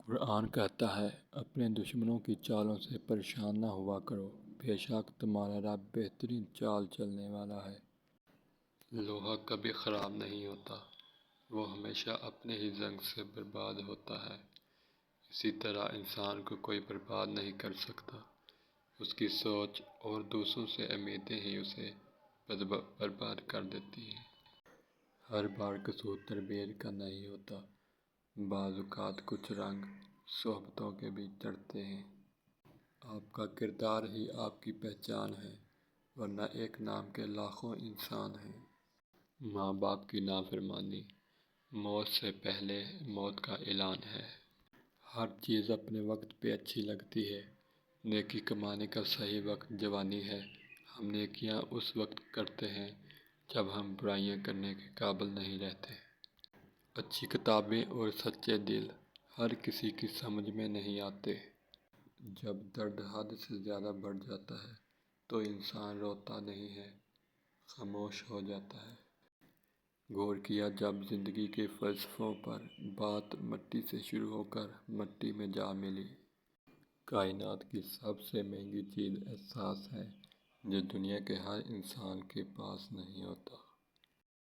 قرآن کہتا ہے اپنے دشمنوں کی چالوں سے پریشان نہ ہوا کرو، بے شک تمہارا رب بہترین چال چلنے والا ہے۔ لوہا کبھی خراب نہیں ہوتا، وہ ہمیشہ اپنے ہی زنگ سے برباد ہوتا ہے۔ اسی طرح انسان کو کوئی برباد نہیں کر سکتا، اس کی سوچ اور دوسروں سے امیدیں ہی اسے برباد کر دیتی ہیں۔ ہر بار قصور تربیت کا نہیں ہوتا، بعض اوقات کچھ رنگ صحبتوں کے بھی چڑھتے ہیں۔ آپ کا کردار ہی آپ کی پہچان ہے، ورنہ ایک نام کے لاکھوں انسان ہیں۔ ماں باپ کی نافرمانی موت سے پہلے موت کا اعلان ہے۔ ہر چیز اپنے وقت پہ اچھی لگتی ہے۔ نیکی کمانے کا صحیح وقت جوانی ہے۔ ہم نیکیاں اس وقت کرتے ہیں جب ہم برائیاں کرنے کے قابل نہیں رہتے۔ اچھی کتابیں اور سچے دل ہر کسی کی سمجھ میں نہیں آتے۔ جب درد حد سے زیادہ بڑھ جاتا ہے تو انسان روتا نہیں ہے، خاموش ہو جاتا ہے۔ غور کیا جب زندگی کے فلسفوں پر، بات مٹی سے شروع ہو کر مٹی میں جا ملی۔ کائنات کی سب سے مہنگی چیز احساس ہے، جو دنیا کے ہر انسان کے پاس نہیں ہوتا۔